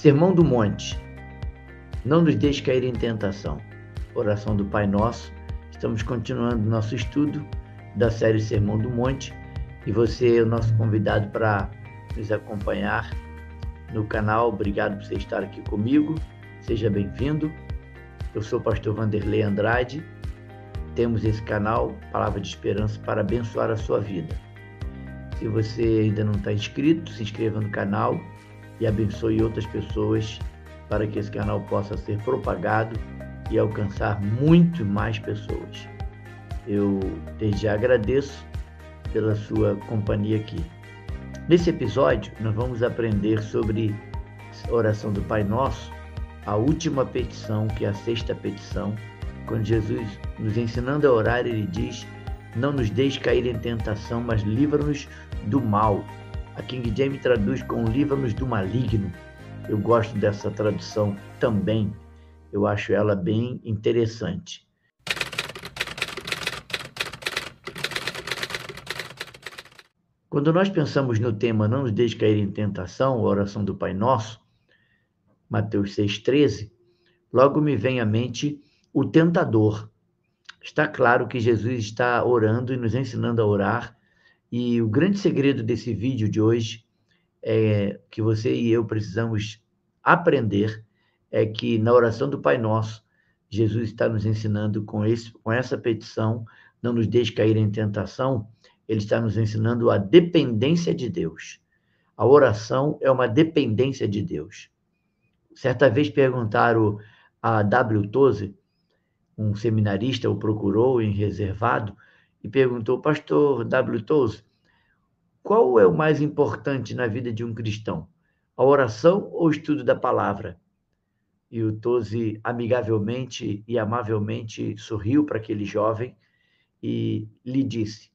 Sermão do Monte. Não nos deixe cair em tentação. Oração do Pai Nosso. Estamos continuando nosso estudo da série Sermão do Monte e você é o nosso convidado para nos acompanhar no canal. Obrigado por você estar aqui comigo. Seja bem-vindo. Eu sou o pastor Vanderlei Andrade. Temos esse canal, Palavra de Esperança, para abençoar a sua vida. Se você ainda não está inscrito, se inscreva no canal e abençoe outras pessoas para que esse canal possa ser propagado e alcançar muito mais pessoas. Eu desde já agradeço pela sua companhia aqui. Nesse episódio, nós vamos aprender sobre a oração do Pai Nosso, a última petição, que é a sexta petição, quando Jesus, nos ensinando a orar, ele diz: não nos deixe cair em tentação, mas livra-nos do mal. A King James traduz com livra-nos do maligno. Eu gosto dessa tradução também. Eu acho ela bem interessante. Quando nós pensamos no tema não nos deixe cair em tentação, a oração do Pai Nosso, Mateus 6,13, logo me vem à mente o tentador. Está claro que Jesus está orando e nos ensinando a orar, e o grande segredo desse vídeo de hoje é que você e eu precisamos aprender, é que na oração do Pai Nosso, Jesus está nos ensinando com essa petição, não nos deixe cair em tentação, ele está nos ensinando a dependência de Deus. A oração é uma dependência de Deus. Certa vez perguntaram a W. Tozer, um seminarista, o procurou em reservado e perguntou: pastor W. Tozer, qual é o mais importante na vida de um cristão? A oração ou o estudo da palavra? E o Tozer amigavelmente e amavelmente sorriu para aquele jovem e lhe disse: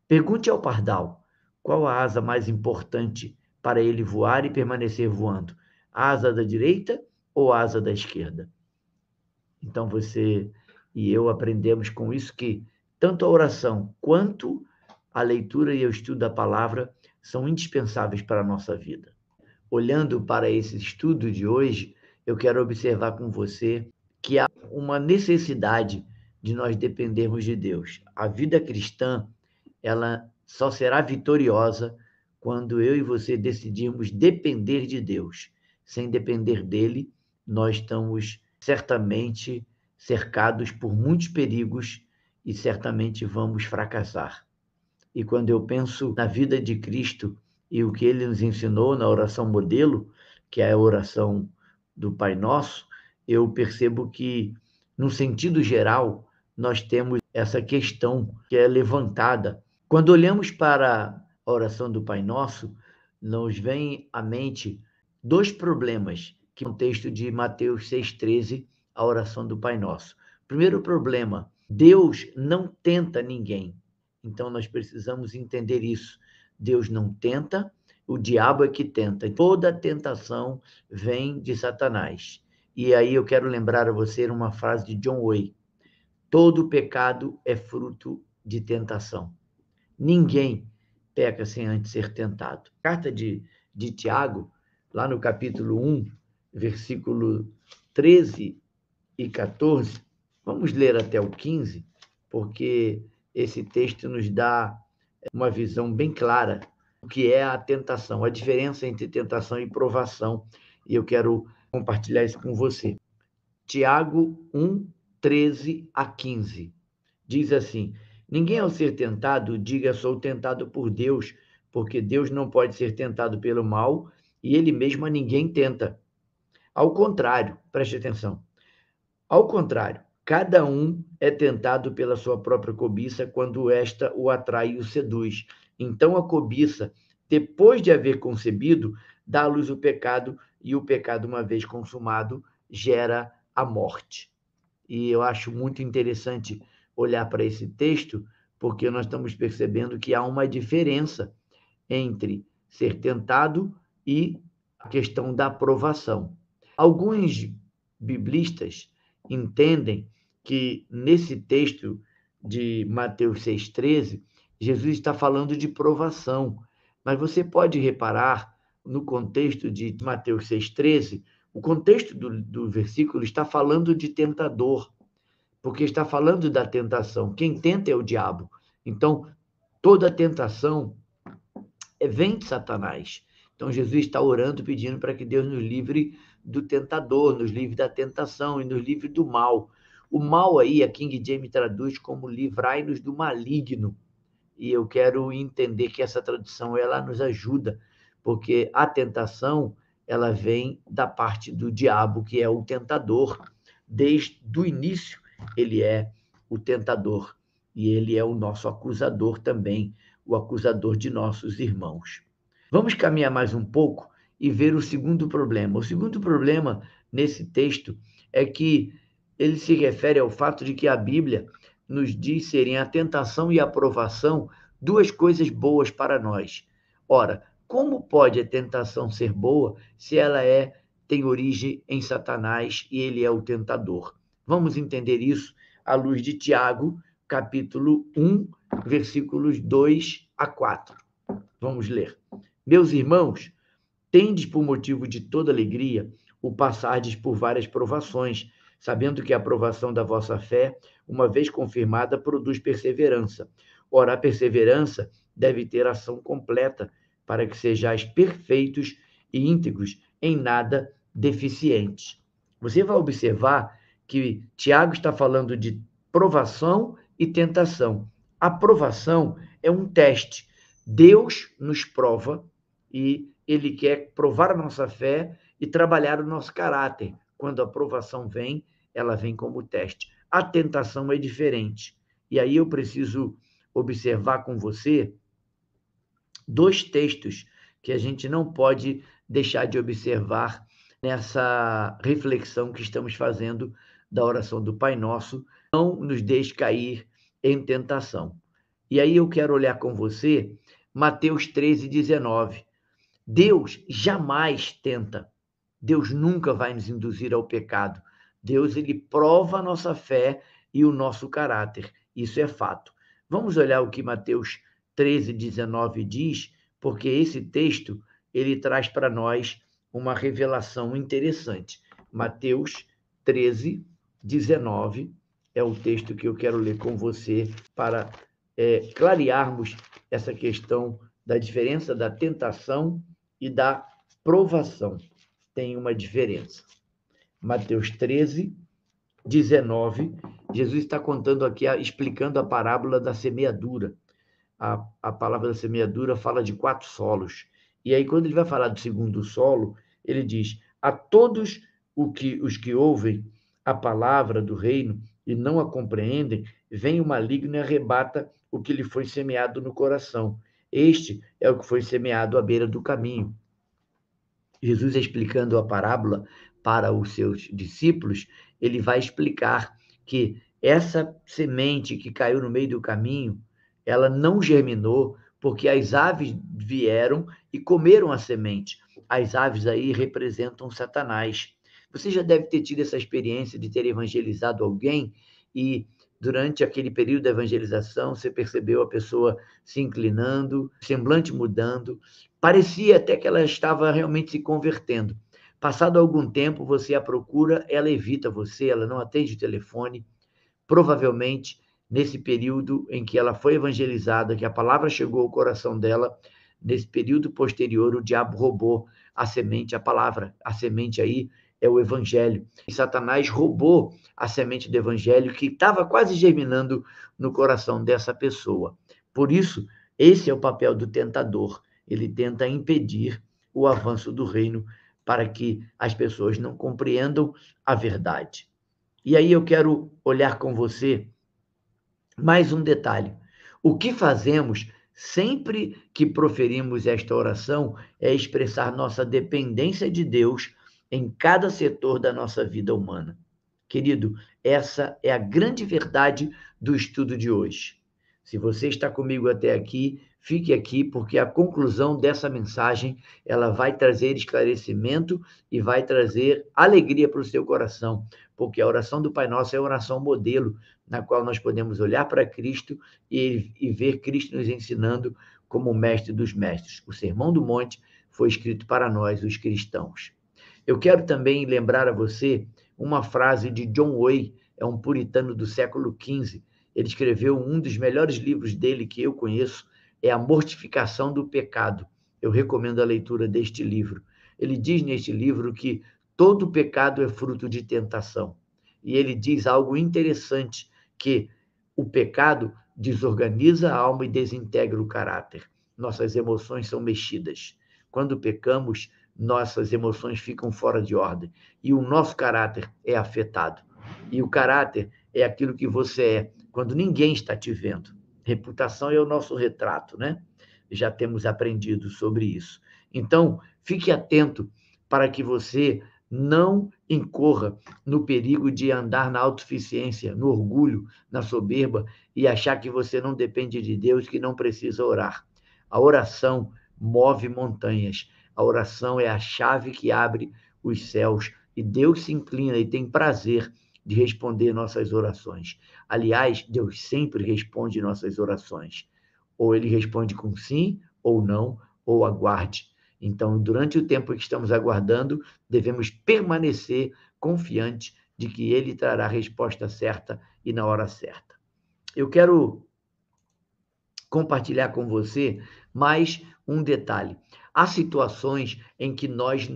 pergunte ao pardal qual a asa mais importante para ele voar e permanecer voando, a asa da direita ou a asa da esquerda? Então você e eu aprendemos com isso que tanto a oração quanto a leitura e o estudo da palavra são indispensáveis para a nossa vida. Olhando para esse estudo de hoje, eu quero observar com você que há uma necessidade de nós dependermos de Deus. A vida cristã, ela só será vitoriosa quando eu e você decidirmos depender de Deus. Sem depender dele, nós estamos certamente cercados por muitos perigos e certamente vamos fracassar. E quando eu penso na vida de Cristo e o que ele nos ensinou na oração modelo, que é a oração do Pai Nosso, eu percebo que, no sentido geral, nós temos essa questão que é levantada. Quando olhamos para a oração do Pai Nosso, nos vem à mente dois problemas, que é o texto de Mateus 6,13, a oração do Pai Nosso. Primeiro problema: Deus não tenta ninguém. Então nós precisamos entender isso. Deus não tenta, o diabo é que tenta. Toda tentação vem de Satanás. E aí eu quero lembrar a você uma frase de John Owen: todo pecado é fruto de tentação. Ninguém peca sem antes ser tentado. Carta de Tiago, lá no capítulo 1, versículo 13 e 14, vamos ler até o 15, porque esse texto nos dá uma visão bem clara do que é a tentação, a diferença entre tentação e provação, e eu quero compartilhar isso com você. Tiago 1, 13 a 15, diz assim: ninguém ao ser tentado diga sou tentado por Deus, porque Deus não pode ser tentado pelo mal e ele mesmo a ninguém tenta. Ao contrário, preste atenção, ao contrário, cada um é tentado pela sua própria cobiça quando esta o atrai e o seduz. Então a cobiça, depois de haver concebido, dá à luz o pecado, e o pecado, uma vez consumado, gera a morte. E eu acho muito interessante olhar para esse texto, porque nós estamos percebendo que há uma diferença entre ser tentado e a questão da aprovação. Alguns biblistas entendem que nesse texto de Mateus 6,13, Jesus está falando de provação, mas você pode reparar no contexto de Mateus 6,13, O contexto do versículo está falando de tentador, porque está falando da tentação. Quem tenta é o diabo. Então, toda tentação vem de Satanás. Então, Jesus está orando, pedindo para que Deus nos livre do tentador, nos livre da tentação e nos livre do mal. O mal aí, a King James traduz como livrai-nos do maligno. E eu quero entender que essa tradução ela nos ajuda, porque a tentação ela vem da parte do diabo, que é o tentador. Desde o início, ele é o tentador e ele é o nosso acusador também, o acusador de nossos irmãos. Vamos caminhar mais um pouco e ver o segundo problema. O segundo problema nesse texto é que ele se refere ao fato de que a Bíblia nos diz serem a tentação e a provação duas coisas boas para nós. Ora, como pode a tentação ser boa se ela tem origem em Satanás e ele é o tentador? Vamos entender isso à luz de Tiago, capítulo 1, versículos 2 a 4. Vamos ler. Meus irmãos, tendes por motivo de toda alegria o passardes por várias provações, sabendo que a provação da vossa fé, uma vez confirmada, produz perseverança. Ora, a perseverança deve ter ação completa, para que sejais perfeitos e íntegros, em nada deficientes. Você vai observar que Tiago está falando de provação e tentação. A provação é um teste. Deus nos prova e ele quer provar a nossa fé e trabalhar o nosso caráter. Quando a provação vem, ela vem como teste. A tentação é diferente. E aí eu preciso observar com você dois textos que a gente não pode deixar de observar nessa reflexão que estamos fazendo da oração do Pai Nosso. Não nos deixe cair em tentação. E aí eu quero olhar com você Mateus 13:19. Deus jamais tenta. Deus nunca vai nos induzir ao pecado. Deus, ele prova a nossa fé e o nosso caráter. Isso é fato. Vamos olhar o que Mateus 13:19 diz, porque esse texto, ele traz para nós uma revelação interessante. Mateus 13:19 é o texto que eu quero ler com você para clarearmos essa questão da diferença da tentação e da provação. Tem uma diferença. Mateus 13:19, Jesus está contando aqui, explicando a parábola da semeadura. A palavra da semeadura fala de 4 solos. E aí, quando ele vai falar do segundo solo, ele diz: a todos os que ouvem a palavra do reino e não a compreendem, vem o maligno e arrebata o que lhe foi semeado no coração. Este é o que foi semeado à beira do caminho. Jesus, explicando a parábola para os seus discípulos, ele vai explicar que essa semente que caiu no meio do caminho, ela não germinou, porque as aves vieram e comeram a semente. As aves aí representam Satanás. Você já deve ter tido essa experiência de ter evangelizado alguém e durante aquele período da evangelização, você percebeu a pessoa se inclinando, semblante mudando, parecia até que ela estava realmente se convertendo. Passado algum tempo, você a procura, ela evita você, ela não atende o telefone. Provavelmente, nesse período em que ela foi evangelizada, que a palavra chegou ao coração dela, nesse período posterior, o diabo roubou a semente, a palavra. A semente aí é o evangelho. E Satanás roubou a semente do evangelho que estava quase germinando no coração dessa pessoa. Por isso, esse é o papel do tentador. Ele tenta impedir o avanço do reino para que as pessoas não compreendam a verdade. E aí eu quero olhar com você mais um detalhe. O que fazemos sempre que proferimos esta oração é expressar nossa dependência de Deus em cada setor da nossa vida humana. Querido, essa é a grande verdade do estudo de hoje. Se você está comigo até aqui, fique aqui, porque a conclusão dessa mensagem, ela vai trazer esclarecimento e vai trazer alegria para o seu coração, porque a oração do Pai Nosso é a oração modelo, na qual nós podemos olhar para Cristo e ver Cristo nos ensinando como o mestre dos mestres. O Sermão do Monte foi escrito para nós, os cristãos. Eu quero também lembrar a você uma frase de John Owen, é um puritano do século XV. Ele escreveu um dos melhores livros dele que eu conheço, é A Mortificação do Pecado. Eu recomendo a leitura deste livro. Ele diz neste livro que todo pecado é fruto de tentação. E ele diz algo interessante, que o pecado desorganiza a alma e desintegra o caráter. Nossas emoções são mexidas. Quando pecamos, nossas emoções ficam fora de ordem e o nosso caráter é afetado. E o caráter é aquilo que você é quando ninguém está te vendo. Reputação é o nosso retrato, né? Já temos aprendido sobre isso. Então, fique atento para que você não incorra no perigo de andar na autossuficiência, no orgulho, na soberba e achar que você não depende de Deus, que não precisa orar. A oração move montanhas. A oração é a chave que abre os céus e Deus se inclina e tem prazer de responder nossas orações. Aliás, Deus sempre responde nossas orações. Ou ele responde com sim, ou não, ou aguarde. Então, durante o tempo que estamos aguardando, devemos permanecer confiantes de que ele trará a resposta certa e na hora certa. Eu quero compartilhar com você mais um detalhe. Há situações em que nós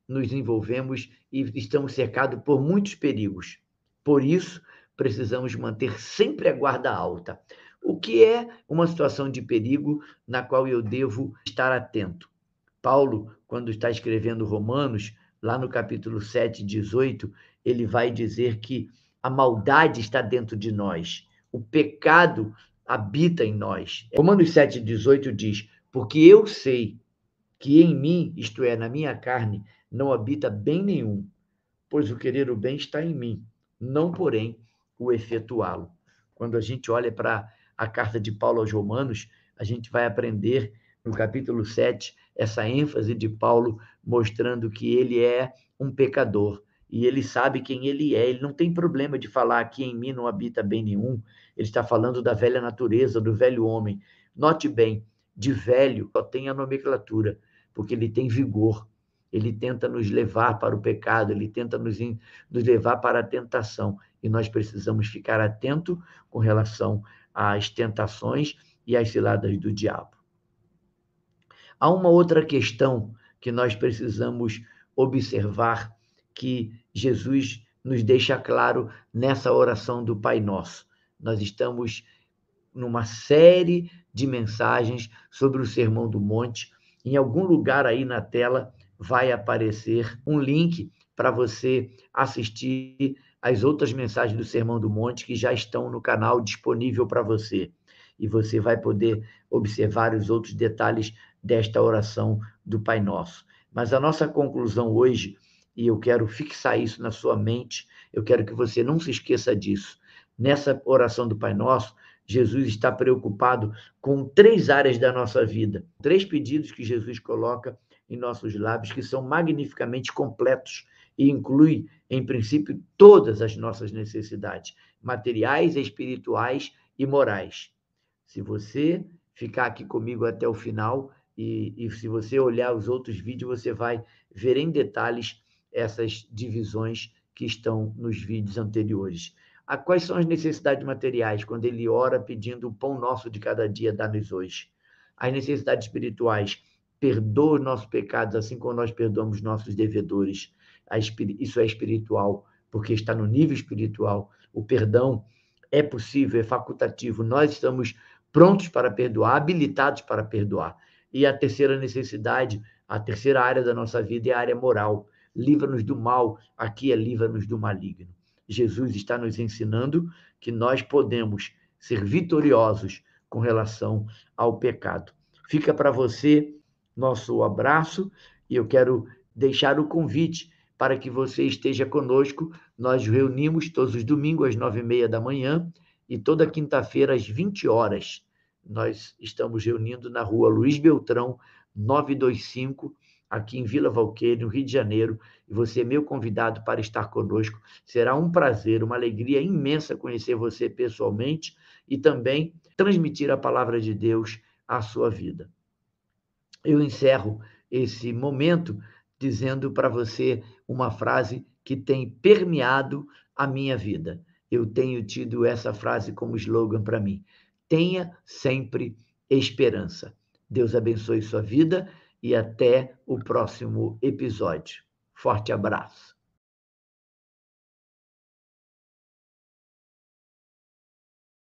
nos envolvemos e estamos cercados por muitos perigos. Por isso, precisamos manter sempre a guarda alta. O que é uma situação de perigo na qual eu devo estar atento? Paulo, quando está escrevendo Romanos, lá no capítulo 7, 18, ele vai dizer que a maldade está dentro de nós, o pecado habita em nós. Romanos 7, 18 diz: porque eu sei que em mim, isto é, na minha carne, não habita bem nenhum, pois o querer o bem está em mim, não, porém, o efetuá-lo. Quando a gente olha para a carta de Paulo aos Romanos, a gente vai aprender no capítulo 7 essa ênfase de Paulo mostrando que ele é um pecador e ele sabe quem ele é. Ele não tem problema de falar que em mim não habita bem nenhum. Ele está falando da velha natureza, do velho homem. Note bem, de velho só tem a nomenclatura, porque ele tem vigor. Ele tenta nos levar para o pecado, ele tenta nos levar para a tentação. E nós precisamos ficar atentos com relação às tentações e às ciladas do diabo. Há uma outra questão que nós precisamos observar, que Jesus nos deixa claro nessa oração do Pai Nosso. Nós estamos numa série de mensagens sobre o Sermão do Monte. Em algum lugar aí na tela vai aparecer um link para você assistir as outras mensagens do Sermão do Monte que já estão no canal disponível para você. E você vai poder observar os outros detalhes desta oração do Pai Nosso. Mas a nossa conclusão hoje, e eu quero fixar isso na sua mente, eu quero que você não se esqueça disso. Nessa oração do Pai Nosso, Jesus está preocupado com 3 áreas da nossa vida, 3 pedidos que Jesus coloca em nossos lábios, que são magnificamente completos e inclui, em princípio, todas as nossas necessidades, materiais, espirituais e morais. Se você ficar aqui comigo até o final e se você olhar os outros vídeos, você vai ver em detalhes essas divisões que estão nos vídeos anteriores. Quais são as necessidades materiais quando ele ora pedindo o pão nosso de cada dia, dá-nos hoje? As necessidades espirituais, perdoa os nossos pecados, assim como nós perdoamos nossos devedores. Isso é espiritual, porque está no nível espiritual. O perdão é possível, é facultativo. Nós estamos prontos para perdoar, habilitados para perdoar. E a terceira necessidade, a terceira área da nossa vida é a área moral. Livra-nos do mal, aqui é livra-nos do maligno. Jesus está nos ensinando que nós podemos ser vitoriosos com relação ao pecado. Fica para você nosso abraço e eu quero deixar o convite para que você esteja conosco. Nós reunimos todos os domingos às 9h30 da manhã e toda quinta-feira às 20 horas. Nós estamos reunindo na rua Luiz Beltrão, 925, aqui em Vila Valqueire, no Rio de Janeiro, e você é meu convidado para estar conosco. Será um prazer, uma alegria imensa conhecer você pessoalmente e também transmitir a palavra de Deus à sua vida. Eu encerro esse momento dizendo para você uma frase que tem permeado a minha vida. Eu tenho tido essa frase como slogan para mim: tenha sempre esperança. Deus abençoe sua vida e até o próximo episódio. Forte abraço.